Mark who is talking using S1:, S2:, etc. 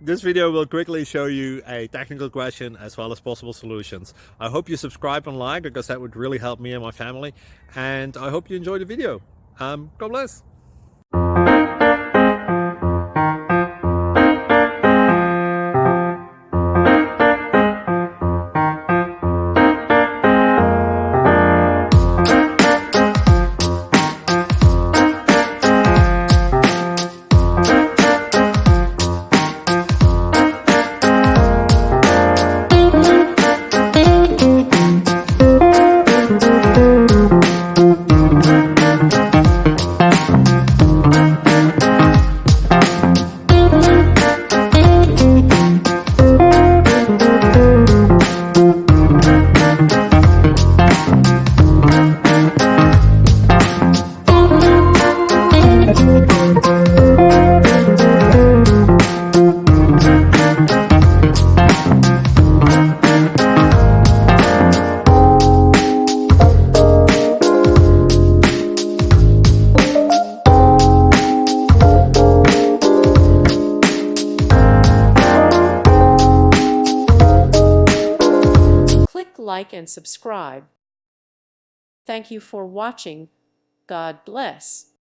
S1: This video will quickly show you a technical question as well as possible solutions. I hope you subscribe and like, because that would really help me and my family. And I hope you enjoy the video. God bless.
S2: Click like and subscribe. Thank you for watching. God bless.